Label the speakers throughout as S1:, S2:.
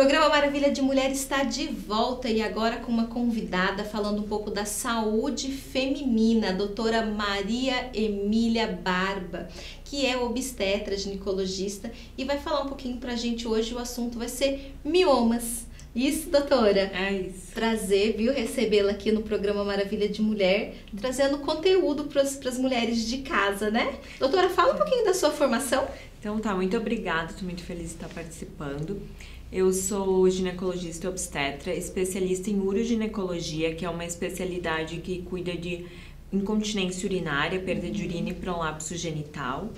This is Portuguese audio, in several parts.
S1: Programa Maravilha de Mulher está de volta e agora com uma convidada falando um pouco da saúde feminina, a doutora Maria Emília Barba, que é obstetra, ginecologista, e vai falar um pouquinho pra gente hoje. O assunto vai ser miomas. Isso, doutora?
S2: É isso.
S1: Prazer, viu, recebê-la aqui no programa Maravilha de Mulher, trazendo conteúdo para as mulheres de casa, né? Doutora, fala um pouquinho da sua formação.
S2: Então tá, muito obrigada, estou muito feliz de estar participando. Eu sou ginecologista e obstetra, especialista em uroginecologia, que é uma especialidade que cuida de incontinência urinária, perda de urina e prolapso genital,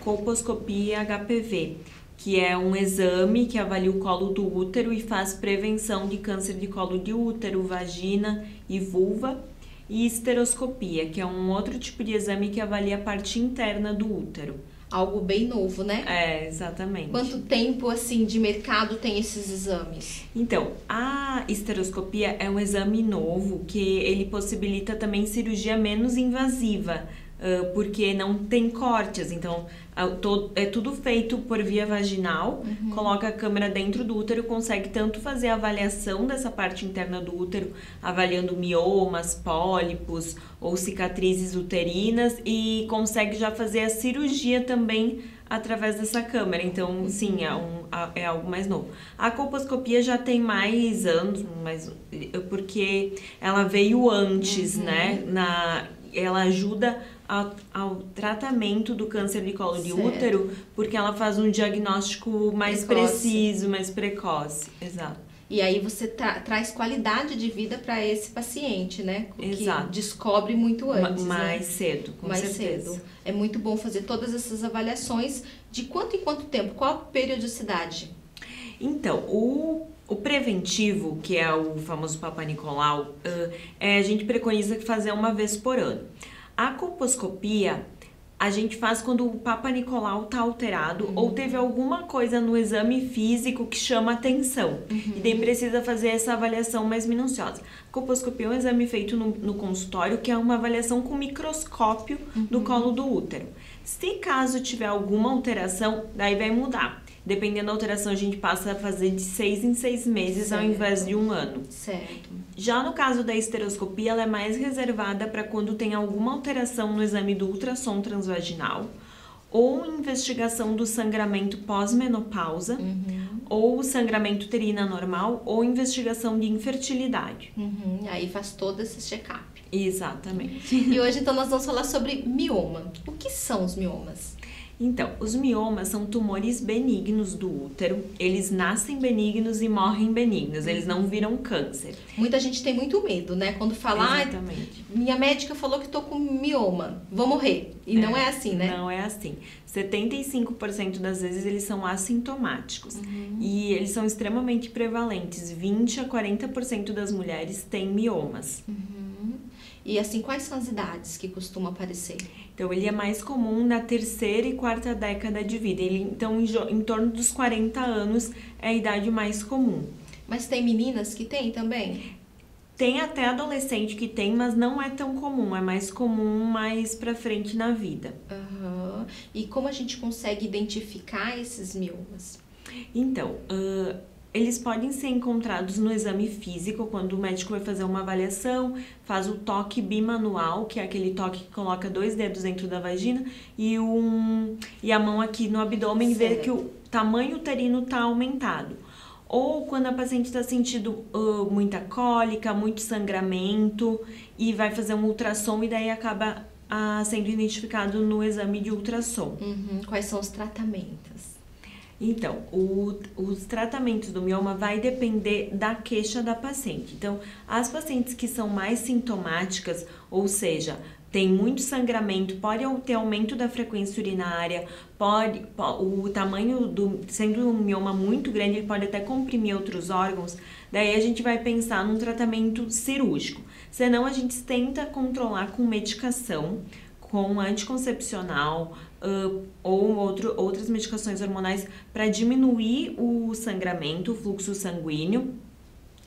S2: colposcopia e HPV, que é um exame que avalia o colo do útero e faz prevenção de câncer de colo de útero, vagina e vulva, e esteroscopia, que é um outro tipo de exame que avalia a parte interna do útero.
S1: Algo bem novo, né?
S2: É, exatamente.
S1: Quanto tempo, assim, de mercado tem esses exames?
S2: Então, a esteroscopia é um exame novo que ele possibilita também cirurgia menos invasiva, porque não tem cortes, então é tudo feito por via vaginal, coloca a câmera dentro do útero, consegue tanto fazer a avaliação dessa parte interna do útero, avaliando miomas, pólipos ou cicatrizes uterinas, e consegue já fazer a cirurgia também através dessa câmera. Então, sim, é algo mais novo. A colposcopia já tem mais anos, porque ela veio antes, né? Ela ajuda ao tratamento do câncer de colo de útero, porque ela faz um diagnóstico mais preciso, mais precoce. Exato.
S1: E aí você traz qualidade de vida para esse paciente, né?
S2: Exato.
S1: Que descobre muito antes,
S2: mais cedo, com
S1: mais
S2: certeza.
S1: cedo. É muito bom fazer todas essas avaliações. De quanto em quanto tempo? Qual a periodicidade?
S2: Então, o preventivo, que é o famoso Papa Nicolau, a gente preconiza fazer uma vez por ano. A colposcopia a gente faz quando o Papa Nicolau está alterado ou teve alguma coisa no exame físico que chama atenção. E daí precisa fazer essa avaliação mais minuciosa. A colposcopia é um exame feito no consultório, que é uma avaliação com microscópio do colo do útero. Se caso tiver alguma alteração, daí vai mudar. Dependendo da alteração, a gente passa a fazer de 6 em 6 meses ao invés de 1 ano.
S1: Certo.
S2: Já no caso da esteroscopia, ela é mais reservada para quando tem alguma alteração no exame do ultrassom transvaginal, ou investigação do sangramento pós-menopausa, ou sangramento uterino anormal, ou investigação de infertilidade.
S1: Aí faz todo esse check-up.
S2: Exatamente.
S1: E hoje, então, nós vamos falar sobre mioma. O que são os miomas?
S2: Então, os miomas são tumores benignos do útero. Eles nascem benignos e morrem benignos. Eles não viram câncer.
S1: Muita gente tem muito medo, né? Quando fala, minha médica falou que tô com mioma, vou morrer. E não é assim, né?
S2: Não é assim. 75% das vezes eles são assintomáticos. E eles são extremamente prevalentes. 20 a 40% das mulheres têm miomas.
S1: E assim, quais são as idades que costumam aparecer?
S2: Então, ele é mais comum na 3ª e 4ª década de vida. Então, em torno dos 40 anos é a idade mais comum.
S1: Mas tem meninas que têm também?
S2: Tem até adolescente que tem, mas não é tão comum. É mais comum mais pra frente na vida.
S1: E como a gente consegue identificar esses miomas?
S2: Então, eles podem ser encontrados no exame físico, quando o médico vai fazer uma avaliação, faz o toque bimanual, que é aquele toque que coloca 2 dedos dentro da vagina e a mão aqui no abdômen, e vê que o tamanho uterino está aumentado. Ou quando a paciente está sentindo muita cólica, muito sangramento, e vai fazer um ultrassom e daí acaba sendo identificado no exame de ultrassom.
S1: Quais são os tratamentos?
S2: Então, os tratamentos do mioma vai depender da queixa da paciente. Então, as pacientes que são mais sintomáticas, ou seja, tem muito sangramento, pode ter aumento da frequência urinária, o tamanho sendo um mioma muito grande, ele pode até comprimir outros órgãos, daí a gente vai pensar num tratamento cirúrgico. Senão, a gente tenta controlar com medicação, com anticoncepcional ou outras medicações hormonais para diminuir o sangramento, o fluxo sanguíneo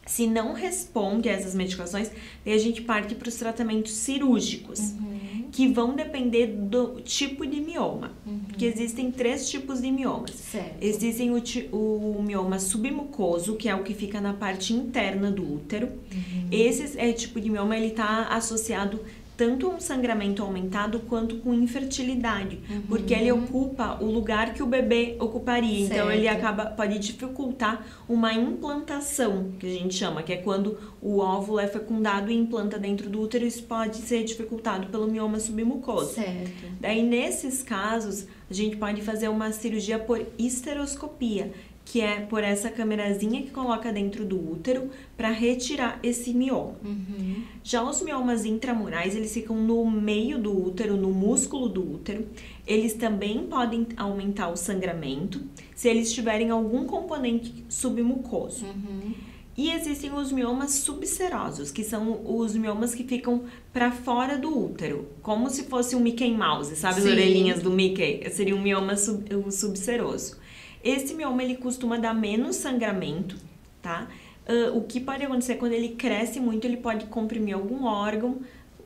S2: Se não responde a essas medicações, daí a gente parte para os tratamentos cirúrgicos, que vão depender do tipo de mioma. Porque existem 3 tipos de miomas.
S1: Certo.
S2: Existem o mioma submucoso, que é o que fica na parte interna do útero. Esse tipo de mioma, ele está associado tanto a um sangramento aumentado quanto com infertilidade, porque ele ocupa o lugar que o bebê ocuparia.
S1: Certo.
S2: Então ele pode dificultar uma implantação, que a gente chama, que é quando o óvulo é fecundado e implanta dentro do útero. Isso pode ser dificultado pelo mioma submucoso.
S1: Certo.
S2: Daí, nesses casos, a gente pode fazer uma cirurgia por histeroscopia, que é por essa câmerazinha que coloca dentro do útero para retirar esse mioma. Já os miomas intramurais, eles ficam no meio do útero, no músculo do útero. Eles também podem aumentar o sangramento se eles tiverem algum componente submucoso. E existem os miomas subserosos, que são os miomas que ficam para fora do útero, como se fosse um Mickey Mouse, sabe? Sim. As orelhinhas do Mickey, seria um mioma subseroso. Esse mioma, ele costuma dar menos sangramento, tá? O que pode acontecer quando ele cresce muito, ele pode comprimir algum órgão,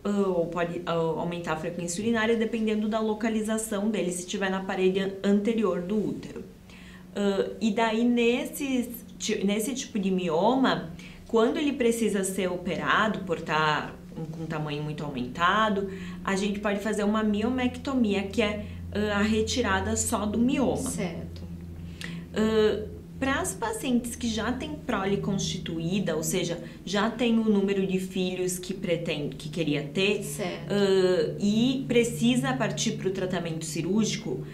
S2: ou pode aumentar a frequência urinária, dependendo da localização dele, se estiver na parede anterior do útero. E daí, nesse tipo de mioma, quando ele precisa ser operado por estar com um tamanho muito aumentado, a gente pode fazer uma miomectomia, que é a retirada só do mioma.
S1: Certo.
S2: Para as pacientes que já têm prole constituída, ou seja, já tem o número de filhos que queria ter, e precisa partir para o tratamento cirúrgico,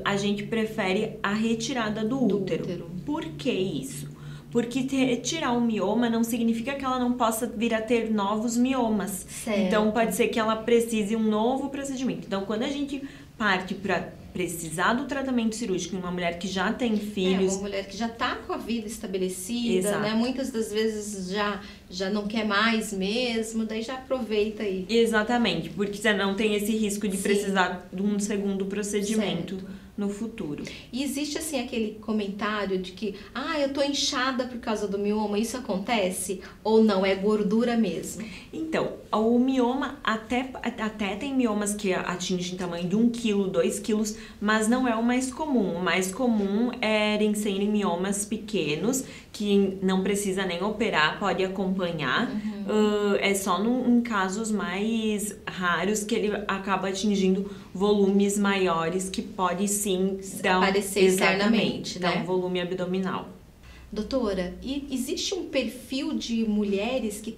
S2: a gente prefere a retirada do útero. Por que isso? Porque retirar um mioma não significa que ela não possa vir a ter novos miomas.
S1: Certo.
S2: Então, pode ser que ela precise um novo procedimento. Então, quando a gente parte para precisar do tratamento cirúrgico em uma mulher que já tem filhos...
S1: uma mulher que já está com a vida estabelecida,
S2: Exato.
S1: Né? Muitas das vezes já não quer mais mesmo, daí já aproveita aí.
S2: Exatamente, porque você não tem esse risco de
S1: Sim.
S2: precisar de um segundo procedimento no futuro.
S1: E existe, assim, aquele comentário de que, eu tô inchada por causa do mioma, isso acontece? Ou não, é gordura mesmo?
S2: Então, o mioma, até tem miomas que atingem tamanho de 1 kg, 2 kg, mas não é o mais comum. O mais comum serem miomas pequenos, que não precisa nem operar, pode acompanhar. É só em casos mais raros que ele acaba atingindo volumes maiores, que pode sim
S1: aparecer externamente,
S2: dar
S1: né?
S2: um volume abdominal.
S1: Doutora, e existe um perfil de mulheres que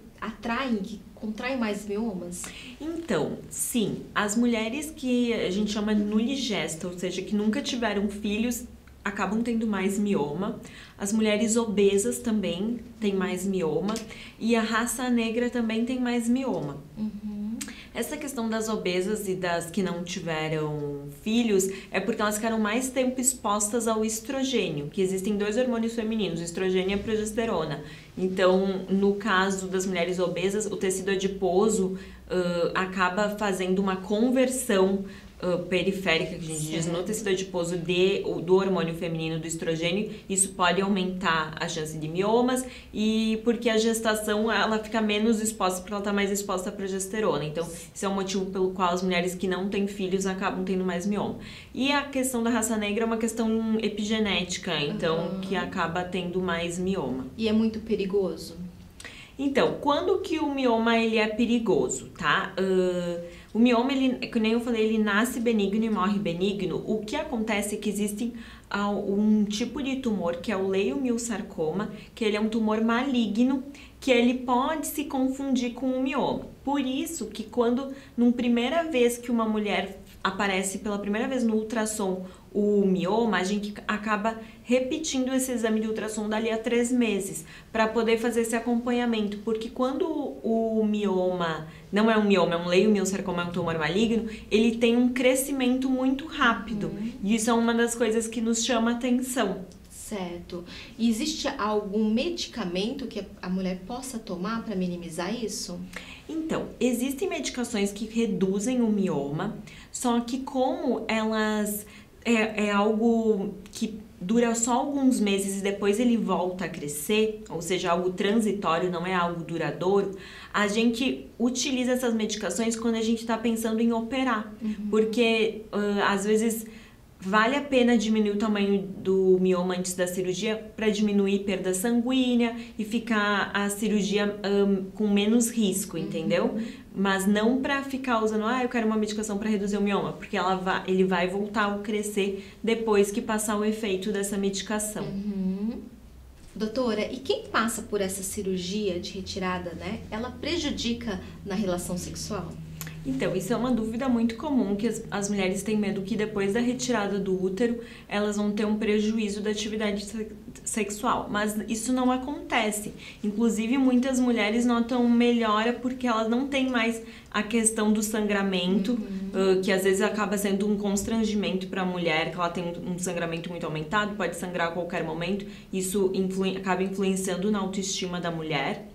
S1: contraem mais miomas?
S2: Então, sim, as mulheres que a gente chama nuligesta, ou seja, que nunca tiveram filhos, acabam tendo mais mioma. As mulheres obesas também têm mais mioma. E a raça negra também tem mais mioma. Essa questão das obesas e das que não tiveram filhos é porque elas ficaram mais tempo expostas ao estrogênio, que existem 2 hormônios femininos, o estrogênio e a progesterona. Então, no caso das mulheres obesas, o tecido adiposo acaba fazendo uma conversão periférica, que a gente diz, no tecido adiposo do hormônio feminino, do estrogênio. Isso pode aumentar a chance de miomas, e porque a gestação ela fica menos exposta, porque ela está mais exposta à progesterona. Então, esse é o motivo pelo qual as mulheres que não têm filhos acabam tendo mais mioma. E a questão da raça negra é uma questão epigenética, então, que acaba tendo mais mioma.
S1: E é muito perigoso?
S2: Então, quando que o mioma ele é perigoso, tá? O mioma, que nem eu falei, ele nasce benigno e morre benigno. O que acontece é que existe um tipo de tumor, que é o leiomyosarcoma, que ele é um tumor maligno, que ele pode se confundir com o mioma. Por isso que numa primeira vez que uma mulher aparece pela primeira vez no ultrassom o mioma, a gente acaba repetindo esse exame de ultrassom dali a 3 meses, para poder fazer esse acompanhamento, porque quando o mioma não é um mioma, é um leiomyosarcoma, é um tumor maligno, ele tem um crescimento muito rápido, e isso é uma das coisas que nos chama a atenção.
S1: Certo. E existe algum medicamento que a mulher possa tomar para minimizar isso?
S2: Então, existem medicações que reduzem o mioma, só que como elas é algo que dura só alguns meses e depois ele volta a crescer, ou seja, algo transitório, não é algo duradouro, a gente utiliza essas medicações quando a gente está pensando em operar. Porque às vezes vale a pena diminuir o tamanho do mioma antes da cirurgia para diminuir perda sanguínea e ficar a cirurgia com menos risco, entendeu? Mas não para ficar usando, eu quero uma medicação para reduzir o mioma, porque ele vai voltar a crescer depois que passar o efeito dessa medicação.
S1: Doutora, e quem passa por essa cirurgia de retirada, né? Ela prejudica na relação sexual?
S2: Então, isso é uma dúvida muito comum, que as mulheres têm medo que depois da retirada do útero, elas vão ter um prejuízo da atividade sexual, mas isso não acontece. Inclusive, muitas mulheres notam melhora porque elas não têm mais a questão do sangramento, que às vezes acaba sendo um constrangimento para a mulher, que ela tem um sangramento muito aumentado, pode sangrar a qualquer momento, isso acaba influenciando na autoestima da mulher.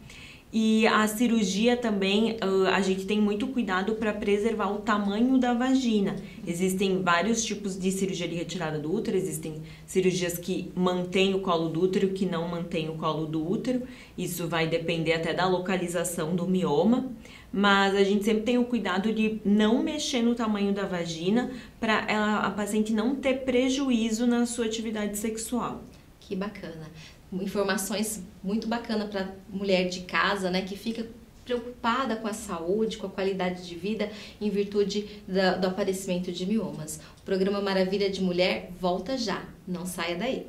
S2: E a cirurgia também, a gente tem muito cuidado para preservar o tamanho da vagina. Existem vários tipos de cirurgia de retirada do útero, existem cirurgias que mantêm o colo do útero, que não mantêm o colo do útero. Isso vai depender até da localização do mioma, mas a gente sempre tem o cuidado de não mexer no tamanho da vagina para a paciente não ter prejuízo na sua atividade sexual.
S1: Que bacana. Informações muito bacanas para mulher de casa, né, que fica preocupada com a saúde, com a qualidade de vida em virtude do aparecimento de miomas. O programa Maravilha de Mulher volta já, não saia daí.